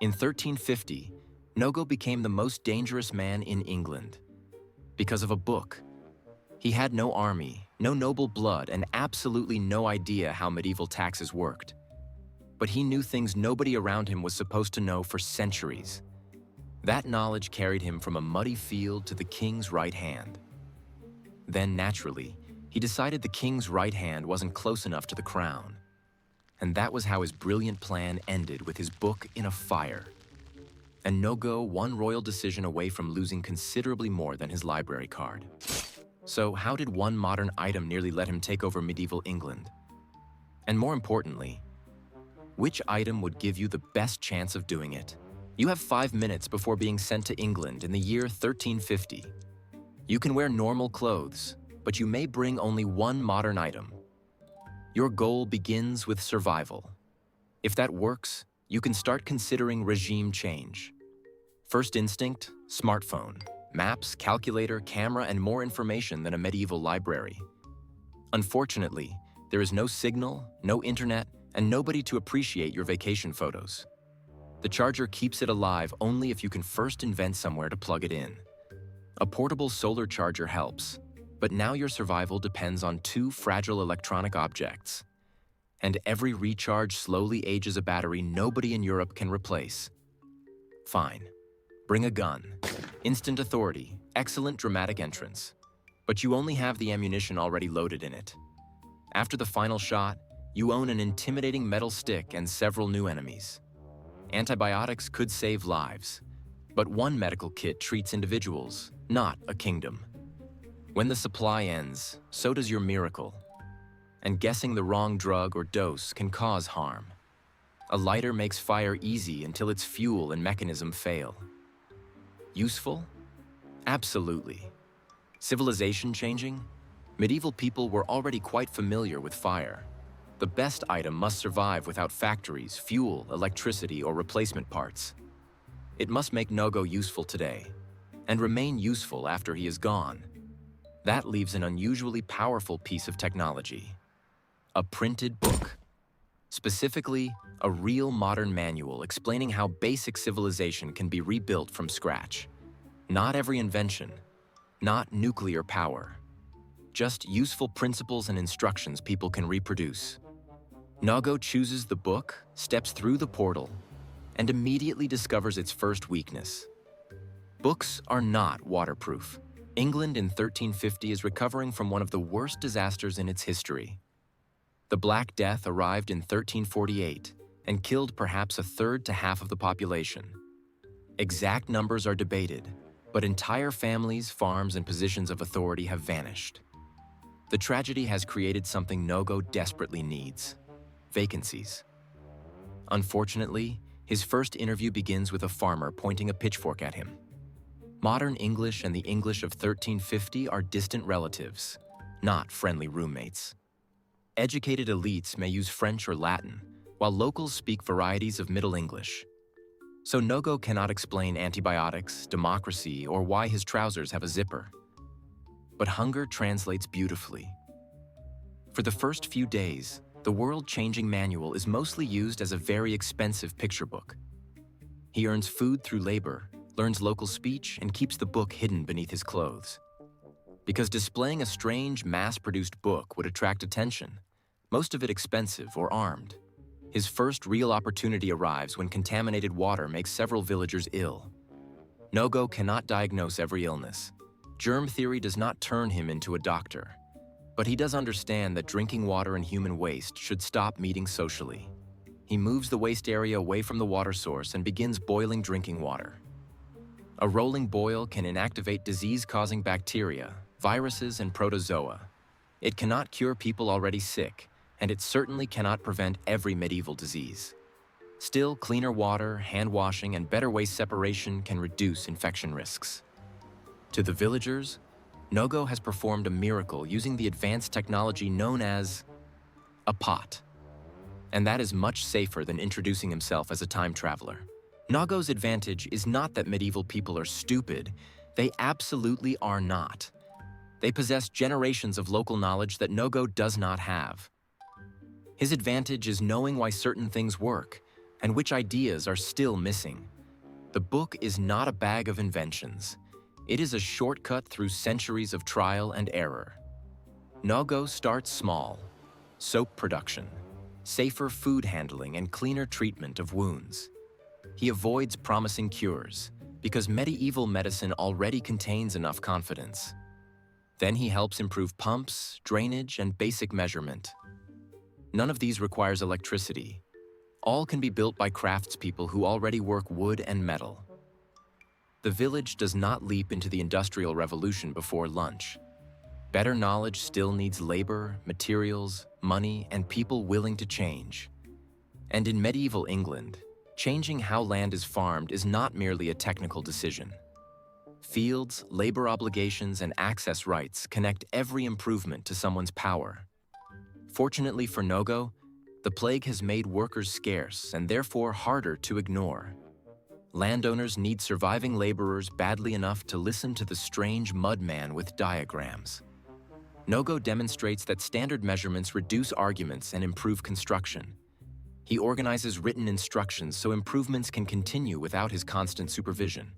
In 1350, Noggo became the most dangerous man in England because of a book. He had no army, no noble blood, and absolutely no idea how medieval taxes worked. But he knew things nobody around him was supposed to know for centuries. That knowledge carried him from a muddy field to the king's right hand. Then, naturally, he decided the king's right hand wasn't close enough to the crown. And that was how his brilliant plan ended, with his book in a fire. And Noggo one royal decision away from losing considerably more than his library card. So how did one modern item nearly let him take over medieval England? And more importantly, which item would give you the best chance of doing it? You have 5 minutes before being sent to England in the year 1350. You can wear normal clothes, but you may bring only one modern item. Your goal begins with survival. If that works, you can start considering regime change. First instinct, smartphone, maps, calculator, camera, and more information than a medieval library. Unfortunately, there is no signal, no internet, and nobody to appreciate your vacation photos. The charger keeps it alive only if you can first invent somewhere to plug it in. A portable solar charger helps, but now your survival depends on 2 fragile electronic objects. And every recharge slowly ages a battery nobody in Europe can replace. Fine. Bring a gun. Instant authority, excellent dramatic entrance. But you only have the ammunition already loaded in it. After the final shot, you own an intimidating metal stick and several new enemies. Antibiotics could save lives, but one medical kit treats individuals, not a kingdom. When the supply ends, so does your miracle. And guessing the wrong drug or dose can cause harm. A lighter makes fire easy until its fuel and mechanism fail. Useful? Absolutely. Civilization changing? Medieval people were already quite familiar with fire. The best item must survive without factories, fuel, electricity, or replacement parts. It must make Noggo useful today, and remain useful after he is gone. That leaves an unusually powerful piece of technology. A printed book. Specifically, a real modern manual explaining how basic civilization can be rebuilt from scratch. Not every invention, not nuclear power. Just useful principles and instructions people can reproduce. Noggo chooses the book, steps through the portal, and immediately discovers its first weakness. Books are not waterproof. England in 1350 is recovering from one of the worst disasters in its history. The Black Death arrived in 1348 and killed perhaps a third to half of the population. Exact numbers are debated, but entire families, farms, and positions of authority have vanished. The tragedy has created something Noggo desperately needs: vacancies. Unfortunately, his first interview begins with a farmer pointing a pitchfork at him. Modern English and the English of 1350 are distant relatives, not friendly roommates. Educated elites may use French or Latin, while locals speak varieties of Middle English. So Noggo cannot explain antibiotics, democracy, or why his trousers have a zipper. But hunger translates beautifully. For the first few days, the world-changing manual is mostly used as a very expensive picture book. He earns food through labor, learns local speech, and keeps the book hidden beneath his clothes. Because displaying a strange, mass-produced book would attract attention, most of it expensive or armed. His first real opportunity arrives when contaminated water makes several villagers ill. Noggo cannot diagnose every illness. Germ theory does not turn him into a doctor. But he does understand that drinking water and human waste should stop meeting socially. He moves the waste area away from the water source and begins boiling drinking water. A rolling boil can inactivate disease-causing bacteria, viruses, and protozoa. It cannot cure people already sick, and it certainly cannot prevent every medieval disease. Still, cleaner water, hand washing, and better waste separation can reduce infection risks. To the villagers, Noggo has performed a miracle using the advanced technology known as a pot. And that is much safer than introducing himself as a time traveler. Noggo's advantage is not that medieval people are stupid. They absolutely are not. They possess generations of local knowledge that Noggo does not have. His advantage is knowing why certain things work, and which ideas are still missing. The book is not a bag of inventions. It is a shortcut through centuries of trial and error. Noggo starts small: soap production, safer food handling, and cleaner treatment of wounds. He avoids promising cures because medieval medicine already contains enough confidence. Then he helps improve pumps, drainage, and basic measurement. None of these requires electricity. All can be built by craftspeople who already work wood and metal. The village does not leap into the Industrial Revolution before lunch. Better knowledge still needs labor, materials, money, and people willing to change. And in medieval England, changing how land is farmed is not merely a technical decision. Fields, labor obligations, and access rights connect every improvement to someone's power. Fortunately for Noggo, the plague has made workers scarce and therefore harder to ignore. Landowners need surviving laborers badly enough to listen to the strange mud man with diagrams. Noggo demonstrates that standard measurements reduce arguments and improve construction. He organizes written instructions so improvements can continue without his constant supervision.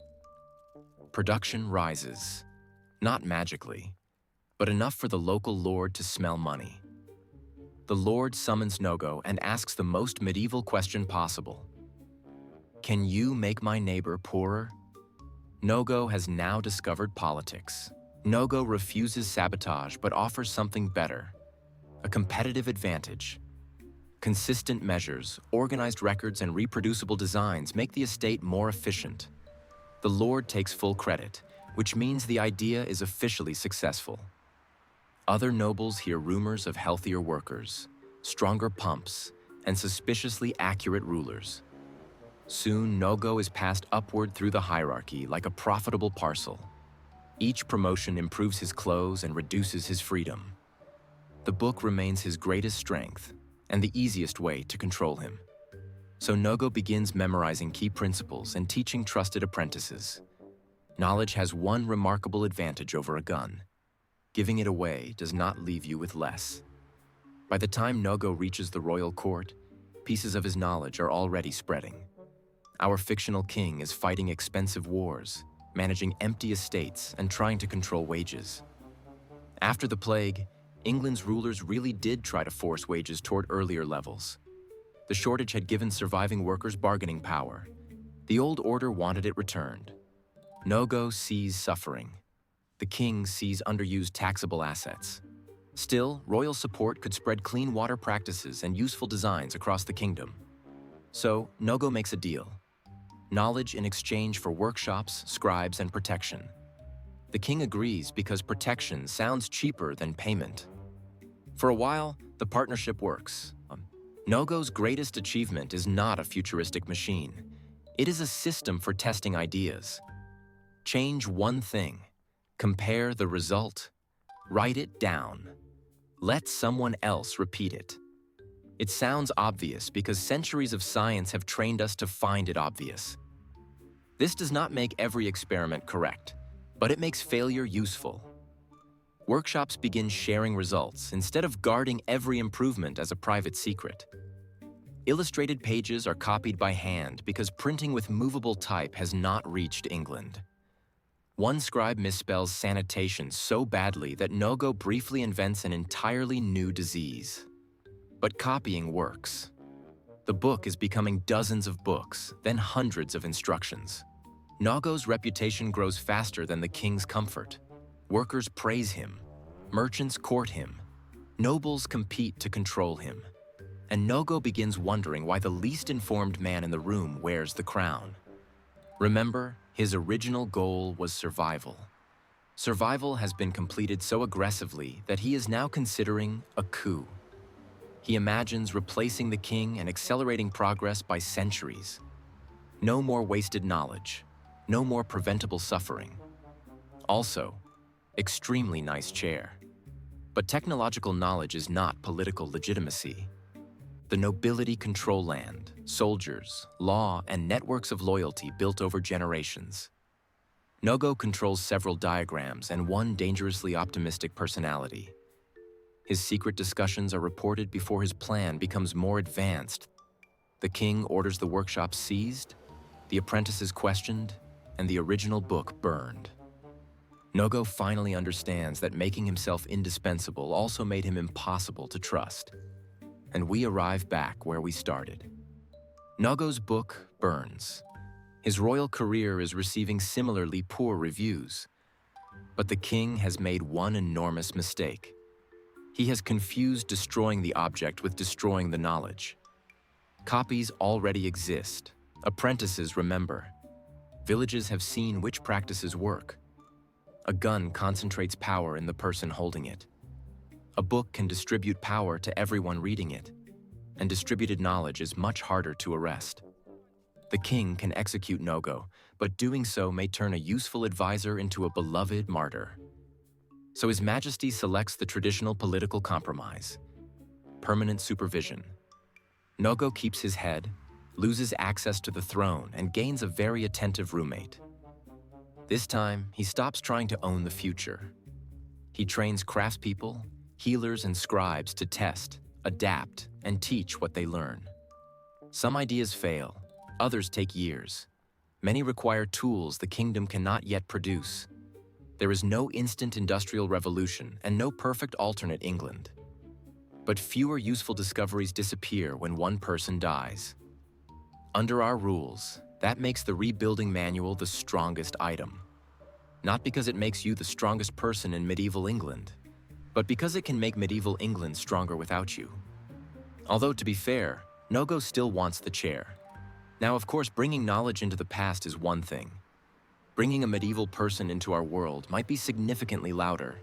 Production rises, not magically, but enough for the local lord to smell money. The lord summons Noggo and asks the most medieval question possible. Can you make my neighbor poorer? Noggo has now discovered politics. Noggo refuses sabotage but offers something better: a competitive advantage. Consistent measures, organized records, and reproducible designs make the estate more efficient. The lord takes full credit, which means the idea is officially successful. Other nobles hear rumors of healthier workers, stronger pumps, and suspiciously accurate rulers. Soon, Noggo is passed upward through the hierarchy like a profitable parcel. Each promotion improves his clothes and reduces his freedom. The book remains his greatest strength and the easiest way to control him. So Noggo begins memorizing key principles and teaching trusted apprentices. Knowledge has one remarkable advantage over a gun: giving it away does not leave you with less. By the time Noggo reaches the royal court, pieces of his knowledge are already spreading. Our fictional king is fighting expensive wars, managing empty estates, and trying to control wages. After the plague, England's rulers really did try to force wages toward earlier levels. The shortage had given surviving workers bargaining power. The old order wanted it returned. Noggo sees suffering. The king sees underused taxable assets. Still, royal support could spread clean water practices and useful designs across the kingdom. So, Noggo makes a deal: knowledge in exchange for workshops, scribes, and protection. The king agrees because protection sounds cheaper than payment. For a while, the partnership works. Noggo's greatest achievement is not a futuristic machine. It is a system for testing ideas. Change one thing, compare the result, write it down. Let someone else repeat it. It sounds obvious because centuries of science have trained us to find it obvious. This does not make every experiment correct, but it makes failure useful. Workshops begin sharing results instead of guarding every improvement as a private secret. Illustrated pages are copied by hand because printing with movable type has not reached England. One scribe misspells sanitation so badly that Noggo briefly invents an entirely new disease. But copying works. The book is becoming dozens of books, then hundreds of instructions. Noggo's reputation grows faster than the king's comfort. Workers praise him. Merchants court him. Nobles compete to control him. And Noggo begins wondering why the least informed man in the room wears the crown. Remember, his original goal was survival. Survival has been completed so aggressively that he is now considering a coup. He imagines replacing the king and accelerating progress by centuries. No more wasted knowledge. No more preventable suffering. Also, extremely nice chair. But technological knowledge is not political legitimacy. The nobility control land, soldiers, law, and networks of loyalty built over generations. Noggo controls several diagrams and one dangerously optimistic personality. His secret discussions are reported before his plan becomes more advanced. The king orders the workshop seized, the apprentices questioned, and the original book burned. Noggo finally understands that making himself indispensable also made him impossible to trust. And we arrive back where we started. Noggo's book burns. His royal career is receiving similarly poor reviews. But the king has made one enormous mistake. He has confused destroying the object with destroying the knowledge. Copies already exist. Apprentices remember. Villages have seen which practices work. A gun concentrates power in the person holding it. A book can distribute power to everyone reading it, and distributed knowledge is much harder to arrest. The king can execute Noggo, but doing so may turn a useful advisor into a beloved martyr. So His Majesty selects the traditional political compromise: permanent supervision. Noggo keeps his head, loses access to the throne, and gains a very attentive roommate. This time, he stops trying to own the future. He trains craftspeople, healers, and scribes to test, adapt, and teach what they learn. Some ideas fail, others take years. Many require tools the kingdom cannot yet produce. There is no instant industrial revolution and no perfect alternate England. But fewer useful discoveries disappear when one person dies. Under our rules, that makes the rebuilding manual the strongest item. Not because it makes you the strongest person in medieval England, but because it can make medieval England stronger without you. Although, to be fair, Noggo still wants the chair. Now, of course, bringing knowledge into the past is one thing. Bringing a medieval person into our world might be significantly louder.